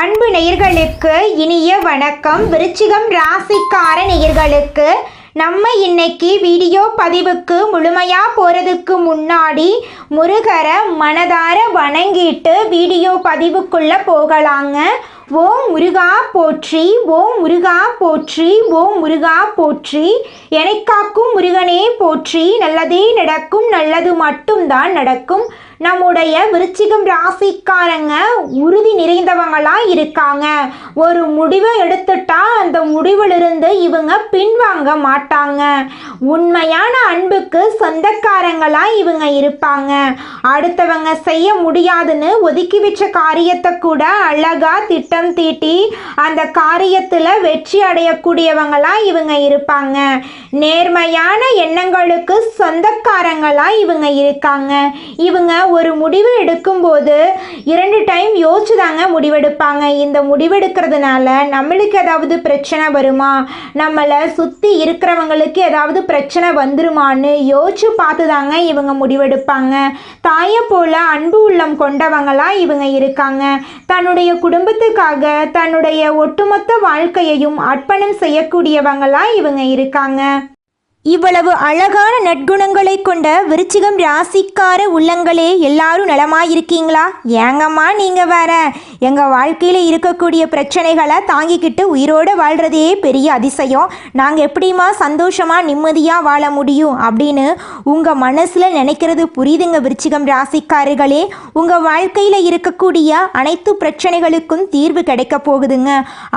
அன்பு நேயர்களுக்கு இனிய வணக்கம். விருச்சிகம் ராசிக்கார நேயர்களுக்கு நம்ம இன்னைக்கு வீடியோ பதிவுக்கு முழுமையா போறதுக்கு முன்னாடி முருகரை மனதார வணங்கிட்டு வீடியோ பதிவுக்குள்ள போகலாங்க. ஓம் முருகா போற்றி, ஓம் முருகா போற்றி, ஓம் முருகா போற்றி. எனக்காக்கும் முருகனே போற்றி. நல்லதே நடக்கும், நல்லது மட்டும்தான் நடக்கும். நம்முடைய விருச்சிகம் ராசிக்காரங்க உறுதி நிறைந்தவங்களா இருக்காங்க. ஒரு முடிவை எடுத்துட்டா அந்த முடிவிலிருந்து இவங்க பின்வாங்க மாட்டாங்க. உண்மையான அன்புக்கு சொந்தக்காரங்களா இவங்க இருப்பாங்க. அடுத்தவங்க செய்ய முடியாதுன்னு ஒதுக்கி வச்ச காரியத்தை கூட அழகா திட்டம் தீட்டி அந்த காரியத்துல வெற்றி அடையக்கூடியவங்களா இவங்க இருப்பாங்க. நேர்மையான எண்ணங்களுக்கு சொந்தக்காரங்களா இவங்க இருக்காங்க. இவங்க ஒரு முடிவு எடுக்கும்போது 2 டைம் யோசிச்சுதாங்க முடிவெடுப்பாங்க. இந்த முடிவெடுக்கிறதுனால நம்மளுக்கு ஏதாவது பிரச்சனை வருமா, நம்மளை சுற்றி இருக்கிறவங்களுக்கு ஏதாவது பிரச்சனை வந்துருமான்னு யோசிச்சு பார்த்து தாங்க இவங்க முடிவெடுப்பாங்க. தாயை போல அன்பு உள்ளம் கொண்டவங்களா இவங்க இருக்காங்க. தன்னுடைய குடும்பத்துக்காக தன்னுடைய ஒட்டுமொத்த வாழ்க்கையையும் அர்ப்பணம் செய்யக்கூடியவங்களா இவங்க இருக்காங்க. இவ்வளவு அழகான நற்குணங்களை கொண்ட விருச்சிகம் ராசிக்கார உள்ளங்களே எல்லாரும் நலமாயிருக்கீங்களா? ஏங்கம்மா நீங்கள் வேற, எங்கள் வாழ்க்கையில் இருக்கக்கூடிய பிரச்சனைகளை தாங்கிக்கிட்டு உயிரோடு வாழ்கிறதே பெரிய அதிசயம். நாங்கள் எப்படிமா சந்தோஷமாக நிம்மதியாக வாழ முடியும் அப்படின்னு உங்கள் மனசில் நினைக்கிறது புரியுதுங்க விருச்சிகம் ராசிக்காரர்களே. உங்கள் வாழ்க்கையில் இருக்கக்கூடிய அனைத்து பிரச்சனைகளுக்கும் தீர்வு கிடைக்க போகுதுங்க.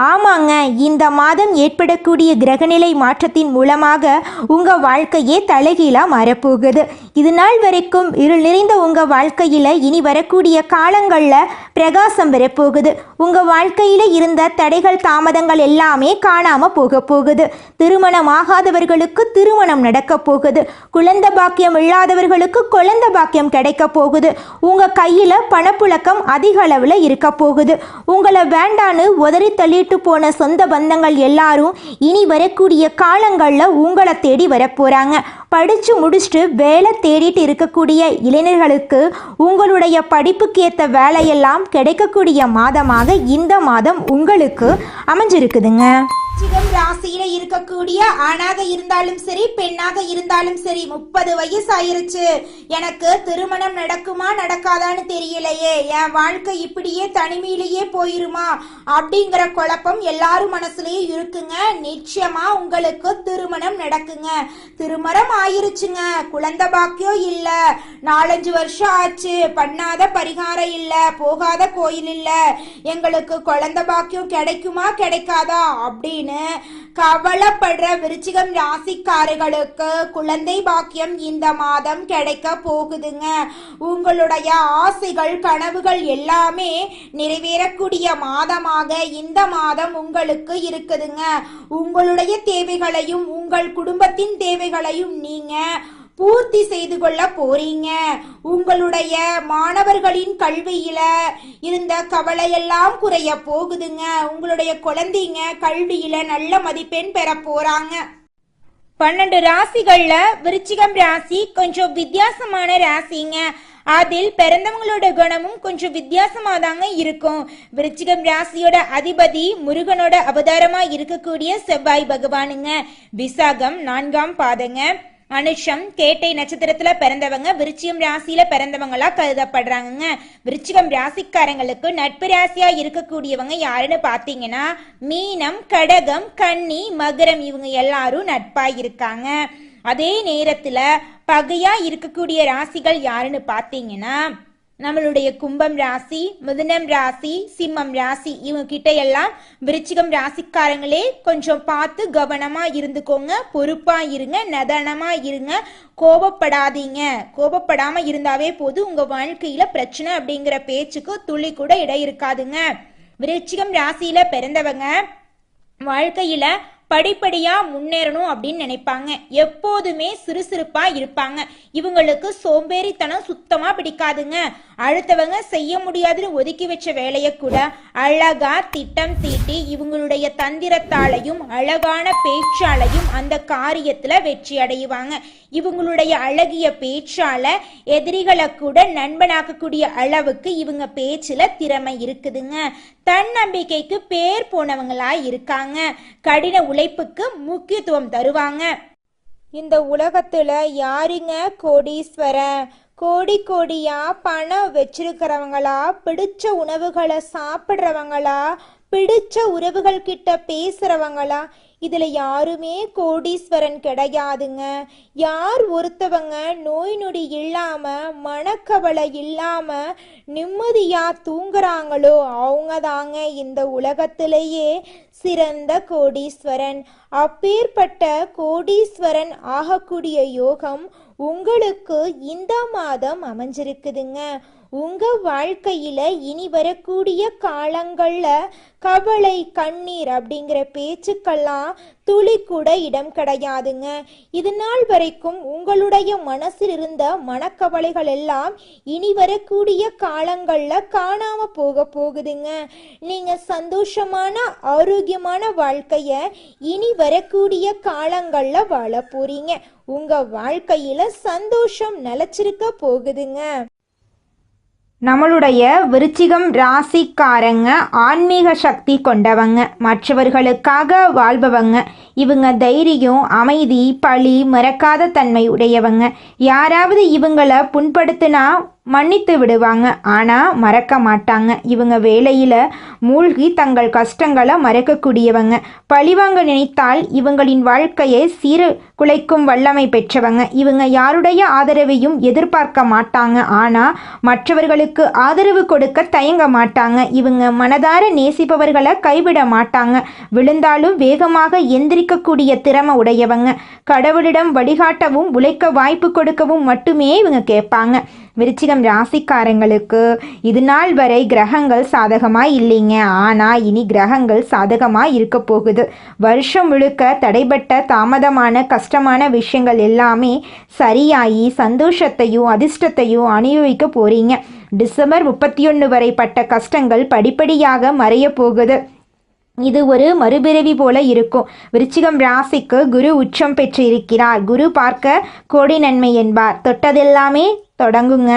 ஆமாங்க, இந்த மாதம் ஏற்படக்கூடிய கிரகநிலை மாற்றத்தின் மூலமாக உங்கள் வாழ்க்கையே தலைகீழாக மாறப்போகுது. இது நாள் வரைக்கும் இருள் நிறைந்த உங்கள் வாழ்க்கையில் இனி வரக்கூடிய காலங்களில் பிரகாசம் வரப்போகுது. உங்கள் வாழ்க்கையில் இருந்த தடைகள் தாமதங்கள் எல்லாமே காணாமல் போக போகுது. திருமணம் ஆகாதவர்களுக்கு திருமணம் நடக்க போகுது. குழந்தை பாக்கியம் இல்லாதவர்களுக்கு குழந்தை பாக்கியம் கிடைக்க போகுது. உங்கள் கையில் பணப்புழக்கம் அதிக அளவில் இருக்க போகுது. உங்களை வேண்டான்னு உதறி தள்ளிட்டு போன சொந்த பந்தங்கள் எல்லாரும் இனி வரக்கூடிய காலங்களில் உங்களை தேடி வரப்போகிறாங்க. படித்து முடிச்சுட்டு வேலை தேடிட்டு இருக்கக்கூடிய இளைஞர்களுக்கு உங்களுடைய படிப்புக்கு ஏற்ற வேலையெல்லாம் கிடைக்கக்கூடிய மாதமாக இந்த மாதம் உங்களுக்கு அமைஞ்சிருக்குதுங்க. விருச்சிகம் ராசியில இருக்கக்கூடிய ஆணாக இருந்தாலும் சரி பெண்ணாக இருந்தாலும் சரி 30 வயசு ஆயிருச்சு, எனக்கு திருமணம் நடக்குமா நடக்காதான்னு தெரியலையே, என் வாழ்க்கை இப்படியே தனிமையிலேயே போயிருமா அப்படிங்கிற குழப்பம் எல்லாரும் மனசுலயும் இருக்குங்க. நிச்சயமா உங்களுக்கு திருமணம் நடக்குங்க. திருமணம் ஆயிருச்சுங்க, குழந்தை பாக்கியம் இல்ல, 4-5 வருஷம் ஆச்சு, பண்ணாத பரிகாரம் இல்ல, போகாத கோயில் இல்ல, எங்களுக்கு குழந்தை பாக்கியம் கிடைக்குமா கிடைக்காதா அப்படின்னு கவலைப்படுற விருச்சிகம் ராசிக்காரர்களுக்கு குழந்தை பாக்கியம் இந்த மாதம் கிடைக்க போகுதுங்க. உங்களுடைய ஆசைகள் கனவுகள் எல்லாமே நிறைவேறக்கூடிய மாதமாக இந்த மாதம் உங்களுக்கு இருக்குதுங்க. உங்களுடைய தேவைகளையும் உங்கள் குடும்பத்தின் தேவைகளையும் நீங்க பூர்த்தி செய்து கொள்ள போறீங்க. உங்களுடைய மாணவர்களின் கல்வியில இருந்த கவலையெல்லாம் குறைய போகுதுங்க. உங்களுடைய குழந்தைங்க கல்வியில நல்ல மதிப்பெண் பெற போறாங்க. 12 ராசிகள்ல விருச்சிகம் ராசி கொஞ்சம் வித்தியாசமான ராசிங்க. அதில் பிறந்தவங்களோட குணமும் கொஞ்சம் வித்தியாசமா தாங்க இருக்கும். விருச்சிகம் ராசியோட அதிபதி முருகனோட அவதாரமா இருக்கக்கூடிய செவ்வாய் பகவானுங்க. விசாகம் 4ஆம் பாதங்க. அனுஷம் கேட்டை நட்சத்திரத்துல பிறந்தவங்க விருச்சிகம் ராசியில பிறந்தவங்களா கருதப்படுறாங்க. விருச்சிகம் ராசிக்காரங்களுக்கு நட்பு ராசியா இருக்கக்கூடியவங்க யாருன்னு பாத்தீங்கன்னா மீனம், கடகம், கன்னி, மகரம், இவங்க எல்லாரும் நட்பா இருக்காங்க. அதே நேரத்துல பகையா இருக்கக்கூடிய ராசிகள் யாருன்னு பாத்தீங்கன்னா நம்மளுடைய கும்பம் ராசி, மிதுனம் ராசி, சிம்மம் ராசி, இவங்க கிட்ட எல்லாம் விருச்சிகம் ராசிக்காரங்களே கொஞ்சம் பார்த்து கவனமா இருந்துக்கோங்க. பொறுப்பா இருங்க, நிதானமா இருங்க, கோபப்படாதீங்க. கோபப்படாம இருந்தாவே போது உங்க வாழ்க்கையில பிரச்சனை அப்படிங்கிற பேச்சுக்கு துளி கூட இடம் இருக்காதுங்க. விருச்சிகம் ராசியில பிறந்தவங்க வாழ்க்கையில படிப்படியாக முன்னேறணும் அப்படின்னு நினைப்பாங்க. எப்போதுமே சுறுசுறுப்பாக இருப்பாங்க. இவங்களுக்கு சோம்பேறித்தனம் சுத்தமாக பிடிக்காதுங்க. அடுத்தவங்க செய்ய முடியாதுன்னு ஒதுக்கி வச்ச வேலையை கூட அழகா திட்டம் தீட்டி இவங்களுடைய தந்திரத்தாலையும் அழகான பேச்சாலையும் அந்த காரியத்துல வெற்றி அடைவாங்க. இவங்களுடைய அழகிய பேச்சால எதிரிகளை கூட நண்பனாக்கக்கூடிய அளவுக்கு இவங்க பேச்சுல திறமை இருக்குதுங்க. தன்னம்பிக்கைக்கு பேர் போனவங்களா இருக்காங்க. கடின உழைப்புக்கு முக்கியத்துவம் தருவாங்க. இந்த உலகத்துல யாருங்க கோடீஸ்வரன்? கோடி கோடியா பணம் வச்சிருக்கிறவங்களா, பிடிச்ச உணவுகளை சாப்பிட்றவங்களா, பிடிச்ச உறவுகள் கிட்ட பேசுறவங்களா? இதுல யாருமே கோடீஸ்வரன் கிடையாதுங்க. யார் ஒருத்தவங்க நோய் நொடி இல்லாம மனக்கவலை இல்லாம நிம்மதியா தூங்குறாங்களோ அவங்க தாங்க இந்த உலகத்திலேயே சிறந்த கோடீஸ்வரன். அப்பேற்பட்ட கோடீஸ்வரன் ஆகக்கூடிய யோகம் உங்களுக்கு இந்த மாதம் அமைஞ்சிருக்குதுங்க. உங்க வாழ்க்கையில இனி வரக்கூடிய காலங்கள்ல கவலை கண்ணீர் அப்படிங்கிற பேச்சுக்கெல்லாம் துளி கூட இடம் கிடையாதுங்க. இது நாள் வரைக்கும் உங்களுடைய மனசில் இருந்த மனக்கவலைகள் எல்லாம் இனி வரக்கூடிய காலங்கள்ல காணாம போகுதுங்க. நீங்க சந்தோஷமான ஆரோக்கியமான வாழ்க்கைய இனி வரக்கூடிய காலங்கள்ல வாழ போறீங்க. உங்க வாழ்க்கையில சந்தோஷம் நிலைச்சிருக்க போகுதுங்க. நம்மளுடைய விருச்சிகம் ராசிக்காரங்க ஆன்மீக சக்தி கொண்டவங்க, மற்றவர்களுக்காக வாழ்பவங்க. இவங்க தைரியம், அமைதி, பழி மறக்காத தன்மை உடையவங்க. யாராவது இவங்களை புண்படுத்தினா மன்னித்து விடுவாங்க, ஆனால் மறக்க மாட்டாங்க. இவங்க வேலையில் மூழ்கி தங்கள் கஷ்டங்களை மறக்கக்கூடியவங்க. பழிவாங்க நினைத்தால் இவங்களின் வாழ்க்கையை குலைக்கும் வல்லமை பெற்றவங்க. இவங்க யாருடைய ஆதரவையும் எதிர்பார்க்க மாட்டாங்க, ஆனால் மற்றவர்களுக்கு ஆதரவு கொடுக்க தயங்க மாட்டாங்க. இவங்க மனதார நேசிப்பவர்களை கைவிட மாட்டாங்க. விழுந்தாலும் வேகமாக எந்திரிக்கக்கூடிய திறமை உடையவங்க. கடவுளிடம் வழிகாட்டவும் உழைக்க வாய்ப்பு கொடுக்கவும் மட்டுமே இவங்க கேட்பாங்க. விருச்சிகம் ராசிக்காரங்களுக்கு இது நாள் வரை கிரகங்கள் சாதகமாக இல்லைங்க, ஆனால் இனி கிரகங்கள் சாதகமாக இருக்க போகுது. வருஷம் முழுக்க தடைபட்ட தாமதமான கஷ்டமான விஷயங்கள் எல்லாமே சரியாகி சந்தோஷத்தையும் அதிர்ஷ்டத்தையும் அனுபவிக்க போறீங்க. டிசம்பர் 31 வரை பட்ட கஷ்டங்கள் படிப்படியாக மறைய போகுது. இது ஒரு மறுபிறவி போல இருக்கும். விருச்சிகம் ராசிக்கு குரு உச்சம் பெற்று இருக்கிறார். குரு பார்க்க கோடி நன்மை என்பார். தொட்டதெல்லாமே தொடங்குங்க.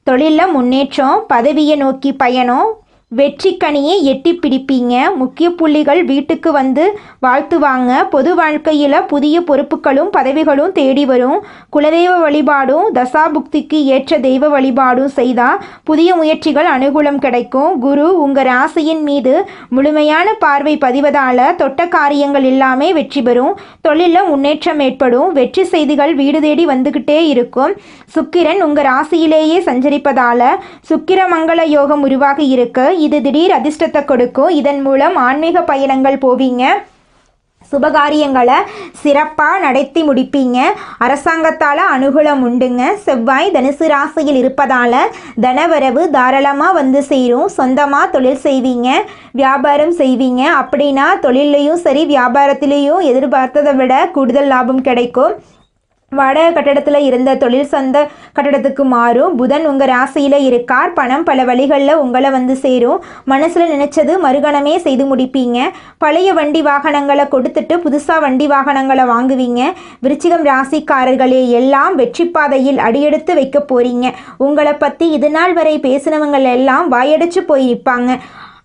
தொழிலில் முன்னேற்றம், பதவியை நோக்கி பயணம், வெற்றி கனியை எட்டி பிடிப்பீங்க. முக்கிய புள்ளிகள் வீட்டுக்கு வந்து வாழ்த்துவாங்க. பொது வாழ்க்கையில் புதிய பொறுப்புகளும் பதவிகளும் தேடி வரும். குலதெய்வ வழிபாடும் தசாபுக்திக்கு ஏற்ற தெய்வ வழிபாடும் செய்தால் புதிய முயற்சிகள் அனுகூலம் கிடைக்கும். குரு உங்கள் ராசியின் மீது முழுமையான பார்வை பதிவதால் தொட்ட காரியங்கள் எல்லாமே வெற்றி பெறும். தொழிலில் முன்னேற்றம் ஏற்படும். வெற்றி செய்திகள் வீடு தேடி வந்துக்கிட்டே இருக்கும். சுக்கிரன் உங்கள் ராசியிலேயே சஞ்சரிப்பதால் சுக்கிரமங்கல யோகம் உருவாகி இருக்கு. இது திடீர் அதிர்ஷ்டத்தை கொடுக்கும். இதன் மூலம் ஆன்மீக பயணங்கள் போவீங்க. சுபகாரியங்களை சிறப்பாக நடத்தி முடிப்பீங்க. அரசாங்கத்தால் அனுகூலம் உண்டுங்க. செவ்வாய் தனுசு ராசியில் இருப்பதால் தனவரவு தாராளமாக வந்து சேரும். சொந்தமாக தொழில் செய்வீங்க, வியாபாரம் செய்வீங்க. அப்படின்னா தொழிலையும் சரி வியாபாரத்திலையும் எதிர்பார்த்ததை விட கூடுதல் லாபம் கிடைக்கும். வாடகை கட்டடத்தில் இருந்த தொழில் சொந்த கட்டடத்துக்கு மாறும். புதன் உங்கள் ராசியில் இருக்கார். பணம் பல வழிகளில் உங்களை வந்து சேரும். மனசில் நினைச்சது மறுகணமே செய்து முடிப்பீங்க. பழைய வண்டி வாகனங்களை கொடுத்துட்டு புதுசாக வண்டி வாகனங்களை வாங்குவீங்க. விருச்சிகம் ராசிக்காரர்களே எல்லாம் வெற்றி பாதையில் அடியெடுத்து வைக்க போறீங்க. உங்களை பற்றி இது நாள் வரை பேசினவங்க எல்லாம் வாயடைச்சு போய் நிற்பாங்க.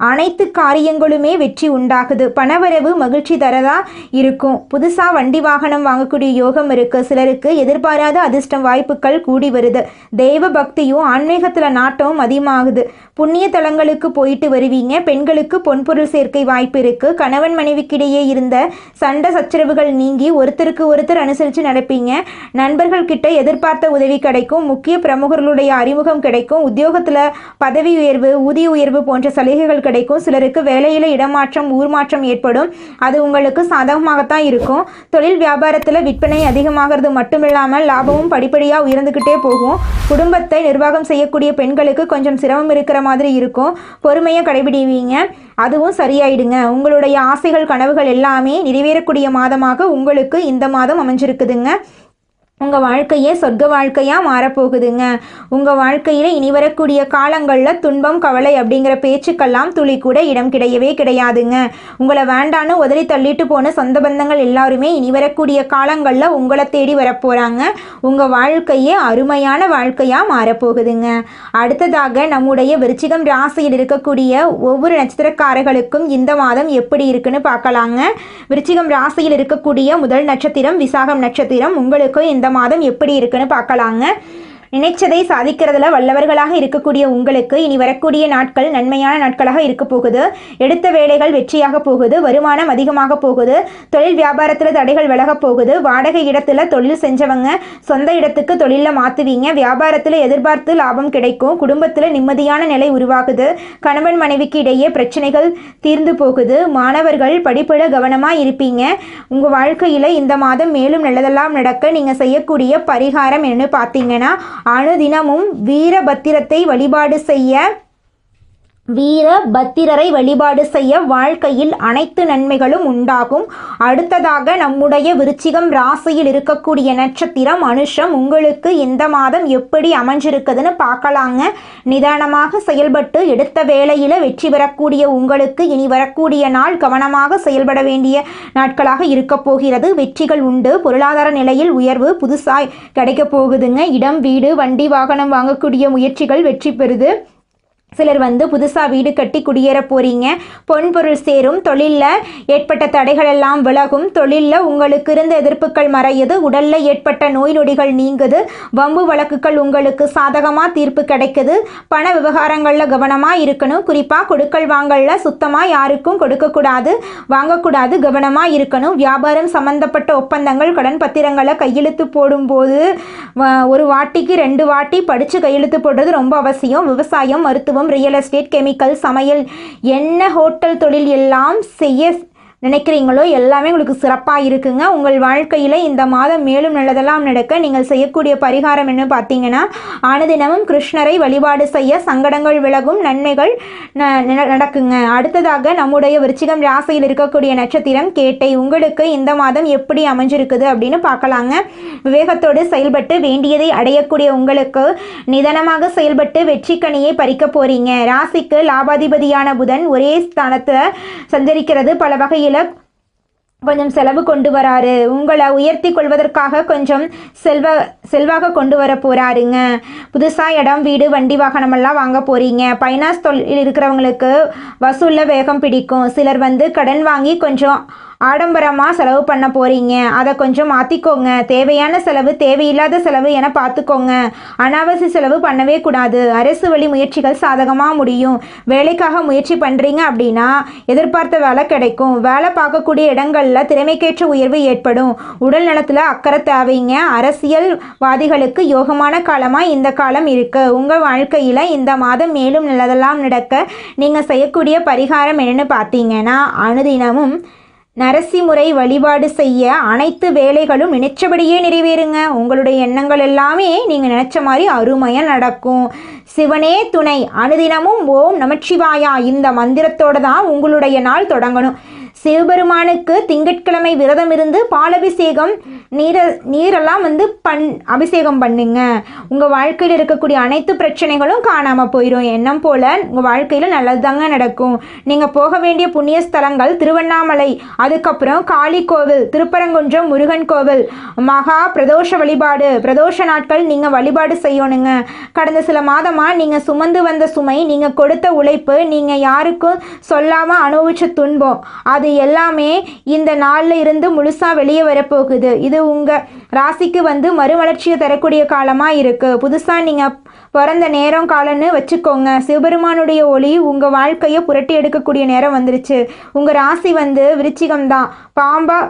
அனைத்து காரியங்களுமே வெற்றி உண்டாகுது. பணவரவு மகிழ்ச்சி தரதா இருக்கும். புதுசாக வண்டி வாகனம் வாங்கக்கூடிய யோகம் இருக்குது. சிலருக்கு எதிர்பாராத அதிர்ஷ்டம் வாய்ப்புகள் கூடி வருது. தெய்வ பக்தியும் ஆன்மீகத்தில் நாட்டமும் அதிகமாகுது. புண்ணிய தலங்களுக்கு போயிட்டு வருவீங்க. பெண்களுக்கு பொன்பொருள் சேர்க்கை வாய்ப்பு இருக்குது. கணவன் மனைவிக்கிடையே இருந்த சண்டை சச்சரவுகள் நீங்கி ஒருத்தருக்கு ஒருத்தர் அனுசரித்து நடப்பீங்க. நண்பர்கள் கிட்ட எதிர்பார்த்த உதவி கிடைக்கும். முக்கிய பிரமுகர்களுடைய அறிமுகம் கிடைக்கும். உத்தியோகத்தில் பதவி உயர்வு, ஊதிய உயர்வு போன்ற சலுகைகள் கிடைக்கும். சிலருக்கு வேலையில் இடமாற்றம், ஊர் மாற்றம் ஏற்படும். அது உங்களுக்கு சாதகமாகத்தான் இருக்கும். தொழில் வியாபாரத்தில் விற்பனை அதிகமாகிறது மட்டுமில்லாமல் லாபமும் படிப்படியாக உயர்ந்துக்கிட்டே போகும். குடும்பத்தை நிர்வாகம் செய்யக்கூடிய பெண்களுக்கு கொஞ்சம் சிரமம் இருக்கிற மாதிரி இருக்கும். பொறுமையை கடைபிடிவீங்க, அதுவும் சரியாயிடுங்க. உங்களுடைய ஆசைகள் கனவுகள் எல்லாமே நிறைவேறக்கூடிய மாதமாக உங்களுக்கு இந்த மாதம் அமைஞ்சிருக்குதுங்க. உங்கள் வாழ்க்கையே சொர்க்க வாழ்க்கையாக மாறப்போகுதுங்க. உங்கள் வாழ்க்கையில் இனி வரக்கூடிய காலங்களில் துன்பம் கவலை அப்படிங்கிற பேச்சுக்கெல்லாம் துளி கூட இடம் கிடையவே கிடையாதுங்க. உங்களை வேண்டான்னு உதறி தள்ளிட்டு போன சொந்த பந்தங்கள் எல்லாருமே இனி வரக்கூடிய காலங்களில் உங்களை தேடி வரப்போகிறாங்க. உங்கள் வாழ்க்கையே அருமையான வாழ்க்கையாக மாறப்போகுதுங்க. அடுத்ததாக நம்முடைய விருச்சிகம் ராசியில் இருக்கக்கூடிய ஒவ்வொரு நட்சத்திரக்காரர்களுக்கும் இந்த மாதம் எப்படி இருக்குன்னு பார்க்கலாங்க. விருச்சிகம் ராசியில் இருக்கக்கூடிய முதல் நட்சத்திரம் விசாகம் நட்சத்திரம். உங்களுக்கு இந்த மாதம் எப்படி இருக்குன்னு பார்க்கலாங்க. நினைச்சதை சாதிக்கிறதுல வல்லவர்களாக இருக்கக்கூடிய உங்களுக்கு இனி வரக்கூடிய நாட்கள் நன்மையான நாட்களாக இருக்க போகுது. எடுத்த வேலைகள் வெற்றியாக போகுது. வருமானம் அதிகமாக போகுது. தொழில் வியாபாரத்தில் தடைகள் விலக போகுது. வாடகை இடத்துல தொழில் செஞ்சவங்க சொந்த இடத்துக்கு தொழிலில் மாற்றுவீங்க. வியாபாரத்தில் எதிர்பார்த்து லாபம் கிடைக்கும். குடும்பத்தில் நிம்மதியான நிலை உருவாகுது. கணவன் மனைவிக்கு இடையே பிரச்சனைகள் தீர்ந்து போகுது. மாணவர்கள் படிப்பில் கவனமாக இருப்பீங்க. உங்கள் வாழ்க்கையில் இந்த மாதம் மேலும் நல்லதெல்லாம் நடக்க நீங்கள் செய்யக்கூடிய பரிகாரம் என்னன்னு பார்த்தீங்கன்னா, அனுதினமும் வீரபத்திரரை வழிபாடு செய்ய வாழ்க்கையில் அனைத்து நன்மைகளும் உண்டாகும். அடுத்ததாக நம்முடைய விருச்சிகம் ராசியில் இருக்கக்கூடிய நட்சத்திரம் அனுஷம். உங்களுக்கு இந்த மாதம் எப்படி அமைஞ்சிருக்குதுன்னு பார்க்கலாங்க. நிதானமாக செயல்பட்டு எடுத்த வேளையில் வெற்றி பெறக்கூடிய உங்களுக்கு இனி வரக்கூடிய நாள் கவனமாக செயல்பட வேண்டிய நாட்களாக இருக்க போகிறது. வெற்றிகள் உண்டு. பொருளாதார நிலையில் உயர்வு புதுசாய் கிடைக்க போகுதுங்க. இடம் வீடு வண்டி வாகனம் வாங்கக்கூடிய முயற்சிகள் வெற்றி பெறுது. சிலர் புதுசாக வீடு கட்டி குடியேற போகிறீங்க. பொன்பொருள் சேரும். தொழிலில் ஏற்பட்ட தடைகள் எல்லாம் விலகும். தொழிலில் உங்களுக்கு இருந்த எதிர்ப்புகள் மறையுது. உடலில் ஏற்பட்ட நோய் நொடிகள் நீங்குது. வம்பு வழக்குகள் உங்களுக்கு சாதகமாக தீர்ப்பு கிடைக்குது. பண விவகாரங்களில் கவனமாக இருக்கணும். குறிப்பாக கொடுக்கல் வாங்கலில் சுத்தமாக யாருக்கும் கொடுக்கக்கூடாது, வாங்கக்கூடாது, கவனமாக இருக்கணும். வியாபாரம் சம்பந்தப்பட்ட ஒப்பந்தங்கள் கடன் பத்திரங்களை கையெழுத்து போடும்போது ஒரு வாட்டிக்கு 2 வாட்டி படித்து கையெழுத்து போடுறது ரொம்ப அவசியம். விவசாயம், மருத்துவம், ரியல் எஸ்டேட், கெமிக்கல், சமையல், என்ன ஹோட்டல் தொழில் எல்லாம் செய்ய நினைக்கிறீங்களோ எல்லாமே உங்களுக்கு சிறப்பாக இருக்குங்க. உங்கள் வாழ்க்கையில் இந்த மாதம் மேலும் நல்லதெல்லாம் நடக்க நீங்கள் செய்யக்கூடிய பரிகாரம் என்ன பார்த்தீங்கன்னா, அனுதினமும் கிருஷ்ணரை வழிபாடு செய்ய சங்கடங்கள் விலகும், நன்மைகள் நடக்குங்க. அடுத்ததாக நம்முடைய விருச்சிகம் ராசியில் இருக்கக்கூடிய நட்சத்திரம் கேட்டை. உங்களுக்கு இந்த மாதம் எப்படி அமைஞ்சிருக்குது அப்படின்னு பார்க்கலாங்க. விவேகத்தோடு செயல்பட்டு வேண்டியதை அடையக்கூடிய உங்களுக்கு நிதானமாக செயல்பட்டு வெற்றி கனியை பறிக்க போறீங்க. ராசிக்கு லாபாதிபதியான புதன் ஒரே ஸ்தானத்தில் சஞ்சரிக்கிறது. பல வகையில் கொஞ்சம் செலவு கொண்டு வராரு. உங்களை உயர்த்தி கொள்வதற்காக கொஞ்சம் செல்வாக கொண்டு வர போறாருங்க. புதுசாக இடம் வீடு வண்டி வாகனமெல்லாம் வாங்க போறீங்க. ஃபைனான்ஸ் தொழில் இருக்கிறவங்களுக்கு வசூலில் வேகம் பிடிக்கும். சிலர் கடன் வாங்கி கொஞ்சம் ஆடம்பரமாக செலவு பண்ண போகிறீங்க. அதை கொஞ்சம் மாற்றிக்கோங்க. தேவையான செலவு தேவையில்லாத செலவு என பார்த்துக்கோங்க. அனாவசிய செலவு பண்ணவே கூடாது. அரசு வழி முயற்சிகள் சாதகமாக முடியும். வேலைக்காக முயற்சி பண்ணுறீங்க அப்படின்னா எதிர்பார்த்த வேலை கிடைக்கும். வேலை பார்க்கக்கூடிய இடங்களில் திறமைக்கேற்ற உயர்வு ஏற்படும். உடல் நலத்தில் அக்கறை தேவைங்க. அரசியல்வாதிகளுக்கு யோகமான காலமாக இந்த காலம் இருக்குது. உங்கள் வாழ்க்கையில் இந்த மாதம் மேலும் நல்லதெல்லாம் நடக்க நீங்கள் செய்யக்கூடிய பரிகாரம் என்னென்னு பார்த்தீங்கன்னா, அனுதினமும் நரசிம்முறை வழிபாடு செய்ய அனைத்து வேலைகளும் நினைச்சபடியே நிறைவேறுங்க. உங்களுடைய எண்ணங்கள் எல்லாமே நீங்கள் நினைச்ச மாதிரி அருமையாக நடக்கும். சிவனே துணை. அனுதினமும் ஓம் நமச்சிவாயா இந்த மந்திரத்தோடு தான் உங்களுடைய நாள் தொடங்கணும். சிவபெருமானுக்கு திங்கட்கிழமை விரதம் இருந்து பாலபிஷேகம் நீரெல்லாம் அபிஷேகம் பண்ணுங்க. உங்கள் வாழ்க்கையில் இருக்கக்கூடிய அனைத்து பிரச்சனைகளும் காணாமல் போயிடும். எண்ணம் போல் உங்கள் வாழ்க்கையில் நல்லதுதாங்க நடக்கும். நீங்கள் போக வேண்டிய புண்ணிய ஸ்தலங்கள் திருவண்ணாமலை, அதுக்கப்புறம் காளி கோவில், திருப்பரங்குன்றம் முருகன் கோவில், மகா பிரதோஷ வழிபாடு, பிரதோஷ நாட்கள் நீங்கள் வழிபாடு செய்யணுங்க. கடந்த சில மாதமாக நீங்கள் சுமந்து வந்த சுமை, நீங்கள் கொடுத்த உழைப்பு, நீங்கள் யாருக்கும் சொல்லாமல் அனுபவிச்ச துன்பம், அது எல்லாமே இந்த நாளில் இருந்து முழுசாக வெளியே வரப்போகுது. இது உங்கள் ராசிக்கு மறுமலர்ச்சியை தரக்கூடிய காலமாக இருக்குது. புதுசாக நீங்கள் பிறந்த நேரம் காலன்னு வச்சுக்கோங்க. சிவபெருமானுடைய ஒளி உங்கள் வாழ்க்கையை புரட்டி எடுக்கக்கூடிய நேரம் வந்துருச்சு. உங்கள் ராசி விருச்சிகம்தான், பாம்பா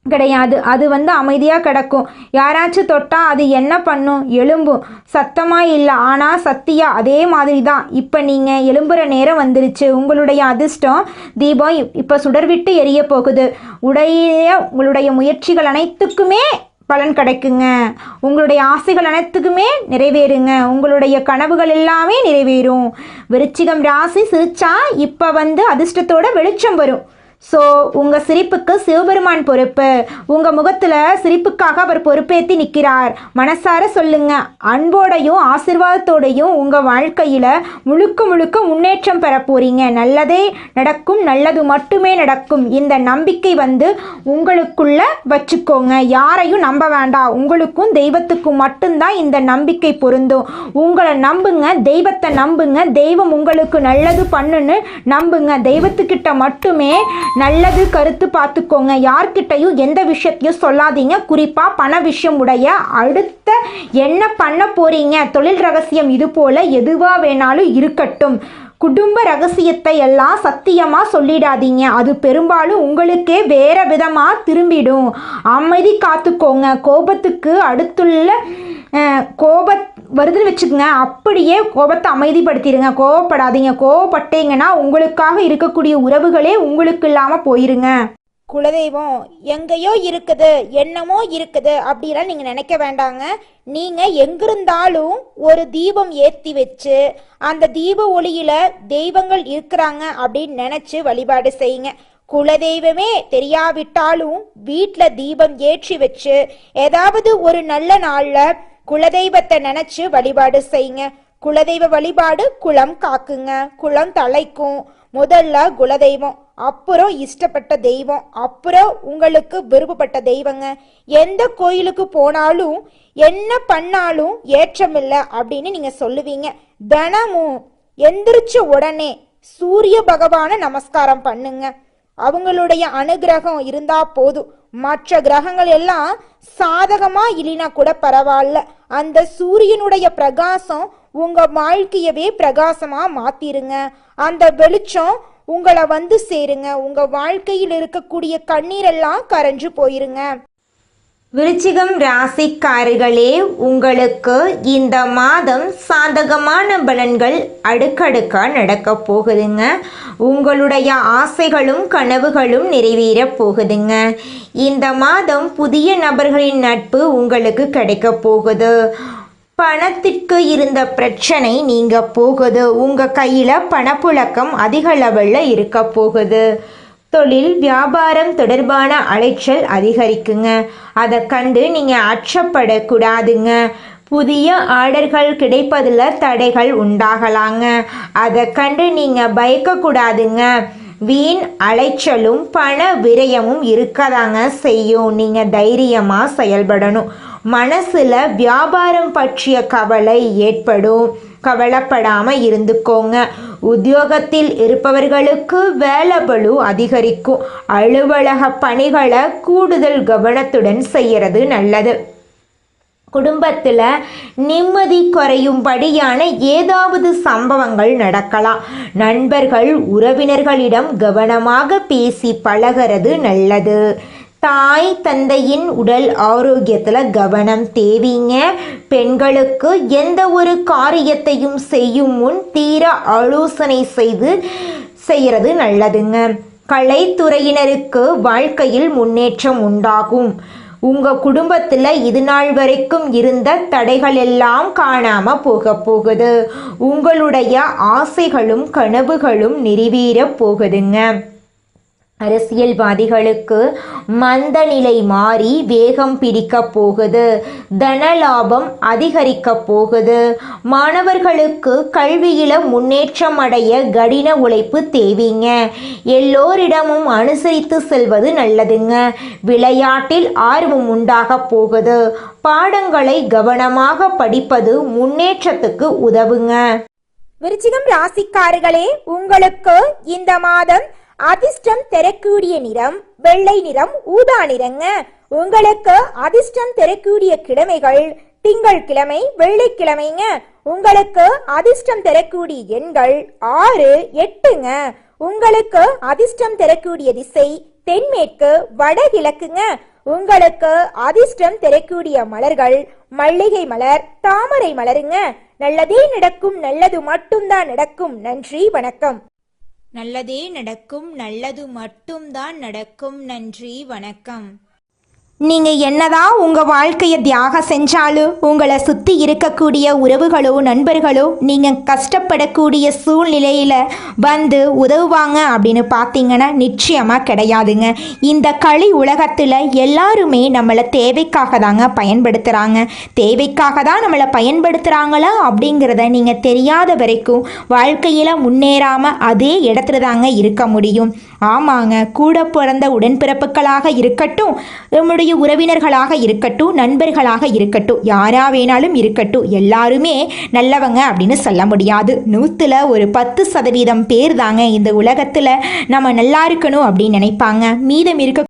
கிடையாது. அது அமைதியாக கிடக்கும். யாராச்சும் தொட்டால் அது என்ன பண்ணும்? எலும்பும். சத்தமாக இல்லை, ஆனால் சத்தியா அதே மாதிரி தான். இப்போ நீங்கள் எலும்புற நேரம் வந்துருச்சு. உங்களுடைய அதிர்ஷ்டம் தீபம் இப்போ சுடர்விட்டு எரிய போகுது. உங்களுடைய முயற்சிகள் அனைத்துக்குமே பலன் கிடைக்குங்க. உங்களுடைய ஆசைகள் அனைத்துக்குமே நிறைவேறுங்க. உங்களுடைய கனவுகள் எல்லாமே நிறைவேறும். விருச்சிகம் ராசி சிரிச்சா இப்போ அதிர்ஷ்டத்தோட வெளிச்சம் வரும். ஸோ உங்கள் சிரிப்புக்கு சிவபெருமான் பொறுப்பு. உங்கள் முகத்தில் சிரிப்புக்காக அவர் பொறுப்பேற்றி நிற்கிறார். மனசார சொல்லுங்க. அன்போடையும் ஆசீர்வாதத்தோடையும் உங்கள் வாழ்க்கையில் முழுக்க முழுக்க முன்னேற்றம் பெற போறீங்க. நல்லதே நடக்கும், நல்லது மட்டுமே நடக்கும். இந்த நம்பிக்கை உங்களுக்குள்ள வச்சுக்கோங்க. யாரையும் நம்ப வேண்டாம். உங்களுக்கும் தெய்வத்துக்கும் மட்டும்தான் இந்த நம்பிக்கை பொருந்தும். உங்களை நம்புங்க, தெய்வத்தை நம்புங்க. தெய்வம் உங்களுக்கு நல்லது பண்ணுன்னு நம்புங்க. தெய்வத்துக்கிட்ட மட்டுமே நல்லது கருத்து பார்த்துக்கோங்க. யார்கிட்டையும் எந்த விஷயத்தையும் சொல்லாதீங்க. குறிப்பாக பண விஷயம் உடைய அடுத்த என்ன பண்ண போறீங்க, தொழில் ரகசியம், இது போல எதுவாக வேணாலும் இருக்கட்டும். குடும்ப ரகசியத்தை எல்லாம் சத்தியமாக சொல்லிடாதீங்க. அது பெரும்பாலும் உங்களுக்கே வேற விதமாக திரும்பிடும். அமைதி காத்துக்கோங்க. கோபத்துக்கு அடுத்துள்ள வருதுன்னு வச்சுக்கோங்க, அப்படியே கோபத்தை அமைதிப்படுத்திடுங்க. கோவப்படாதீங்க. கோவப்பட்டீங்கன்னா உங்களுக்காக இருக்கக்கூடிய உறவுகளே உங்களுக்கு இல்லாமல் போயிருங்க. குலதெய்வம் எங்கேயோ இருக்குது, என்னமோ இருக்குது அப்படிலாம் நீங்கள் நினைக்க வேண்டாங்க. நீங்கள் எங்கிருந்தாலும் ஒரு தீபம் ஏற்றி வச்சு அந்த தீப ஒளியில் தெய்வங்கள் இருக்கிறாங்க அப்படின்னு நினச்சி வழிபாடு செய்யுங்க. குலதெய்வமே தெரியாவிட்டாலும் வீட்டில் தீபம் ஏற்றி வச்சு ஏதாவது ஒரு நல்ல நாளில் குலதெய்வத்தை நினைச்சு வழிபாடு செய்யுங்க. குலதெய்வ வழிபாடு குலம் காக்குங்க, குலம் தலைக்கும். முதல்ல குலதெய்வம், அப்புறம் இஷ்டப்பட்ட தெய்வம், அப்புறம் உங்களுக்கு விருப்பப்பட்ட தெய்வங்க. எந்த கோயிலுக்கு போனாலும் என்ன பண்ணாலும் ஏற்றமில்லை அப்படின்னு நீங்க சொல்லுவீங்க. தினமும் எந்திரிச்ச உடனே சூரிய பகவான நமஸ்காரம் பண்ணுங்க. அவங்களுடைய அனுகிரகம் இருந்தா போதும். மற்ற கிரகங்கள் எல்லாம் சாதகமா இல்லைனா கூட பரவாயில்ல. அந்த சூரியனுடைய பிரகாசம் உங்க வாழ்க்கையவே பிரகாசமா மாத்திருங்க. அந்த வெளிச்சம் உங்களை சேருங்க. உங்க வாழ்க்கையில் இருக்கக்கூடிய கண்ணீரெல்லாம் கரைஞ்சு போயிருங்க. விருச்சிகம் ராசிக்காரர்களே, உங்களுக்கு இந்த மாதம் சாதகமான பலன்கள் அடுக்கடுக்காக நடக்க போகுதுங்க. உங்களுடைய ஆசைகளும் கனவுகளும் நிறைவேற போகுதுங்க. இந்த மாதம் புதிய நபர்களின் நட்பு உங்களுக்கு கிடைக்க போகுது. பணத்திற்கு இருந்த பிரச்சனை நீங்க போகுது. உங்கள் கையில் பணப்புழக்கம் அதிக லெவலில் இருக்க போகுது. தொழில் வியாபாரம் தொடர்பான அலைச்சல் அதிகரிக்குங்க. அதை கண்டு நீங்கள் அச்சப்படக்கூடாதுங்க. புதிய ஆர்டர்கள் கிடைப்பதில் தடைகள் உண்டாகலாங்க. அதை கண்டு நீங்கள் பயக்கக்கூடாதுங்க. வீண் அலைச்சலும் பண விரயமும் இருக்கதாங்க செய்யும். நீங்கள் தைரியமாக செயல்படணும். மனசில் வியாபாரம் பற்றிய கவலை ஏற்படும். கவலைப்படாமல் இருந்துக்கோங்க. உத்தியோகத்தில் இருப்பவர்களுக்கு வேலைபளு அதிகரிக்கும். அலுவலக பணிகளை கூடுதல் கவனத்துடன் செய்கிறது நல்லது. குடும்பத்தில் நிம்மதி குறையும்படியான ஏதாவது சம்பவங்கள் நடக்கலாம். நண்பர்கள் உறவினர்களிடம் கவனமாக பேசி பழகிறது நல்லது. தாய் தந்தையின் உடல் ஆரோக்கியத்தில் கவனம் தேவைங்க. பெண்களுக்கு எந்த ஒரு காரியத்தையும் செய்யும் முன் தீர ஆலோசனை செய்கிறது நல்லதுங்க. கலைத்துறையினருக்கு வாழ்க்கையில் முன்னேற்றம் உண்டாகும். உங்கள் குடும்பத்தில் இது நாள் வரைக்கும் இருந்த தடைகள் எல்லாம் காணாமல் போகுது. உங்களுடைய ஆசைகளும் கனவுகளும் நிறைவேற போகுதுங்க. அரசியல்வாதிகளுக்கு மந்த நிலை மாறி வேகம் பிடிக்க போகுது. தனலாபம் அதிகரிக்க போகுது. மாணவர்களுக்கு கல்வியில முன்னேற்றம் அடைய கடின உழைப்பு தேவைங்க. எல்லோரிடமும் அனுசரித்து செல்வது நல்லதுங்க. விளையாட்டில் ஆர்வம் உண்டாக போகுது. பாடங்களை கவனமாக படிப்பது முன்னேற்றத்துக்கு உதவுங்க. விருச்சிகம் ராசிக்காரர்களே, உங்களுக்கு இந்த மாதம் அதிர்ஷ்டம் தரக்கூடிய நிறம் வெள்ளை நிறம், ஊதா நிறங்க. உங்களுக்கு அதிர்ஷ்டம் தரக்கூடிய கிழமைகள் திங்கட்கிழமை, வெள்ளிக்கிழமைங்க. உங்களுக்கு அதிர்ஷ்டம் தரக்கூடிய எண்கள் 6, 8ங்க. உங்களுக்கு அதிர்ஷ்டம் தரக்கூடிய திசை தென்மேற்கு, வடகிழக்குங்க. உங்களுக்கு அதிர்ஷ்டம் தரக்கூடிய மலர்கள் மல்லிகை மலர், தாமரை மலருங்க. நல்லதே நடக்கும், நல்லது மட்டும்தான் நடக்கும். நன்றி, வணக்கம். நல்லதே நடக்கும், நல்லது மட்டும்தான் நடக்கும். நன்றி, வணக்கம். நீங்கள் என்னதான் உங்கள் வாழ்க்கையை தியாகம் செஞ்சாலும் உங்களை சுற்றி இருக்கக்கூடிய உறவுகளோ நண்பர்களோ நீங்கள் கஷ்டப்படக்கூடிய சூழ்நிலையில் வந்து உதவுவாங்க அப்படின்னு பார்த்தீங்கன்னா நிச்சயமாக கிடையாதுங்க. இந்த களி உலகத்தில் எல்லாருமே நம்மளை தேவைக்காக தாங்க பயன்படுத்துகிறாங்க. தேவைக்காக தான் நம்மளை பயன்படுத்துகிறாங்களா அப்படிங்கிறத நீங்கள் தெரியாத வரைக்கும் வாழ்க்கையில் முன்னேறாமல் அதே இடத்துல தாங்க இருக்க முடியும். ஆமாங்க, கூட பிறந்த உடன்பிறப்புகளாக இருக்கட்டும், நம்முடைய உறவினர்களாக இருக்கட்டும், நண்பர்களாக இருக்கட்டும், யாரா வேணாலும் இருக்கட்டும், எல்லாருமே நல்லவங்க அப்படின்னு சொல்ல முடியாது. 100ல் ஒரு 10% பேர் தாங்க இந்த உலகத்தில் நம்ம நல்லா இருக்கணும் அப்படின்னு நினைப்பாங்க. மீதம் இருக்க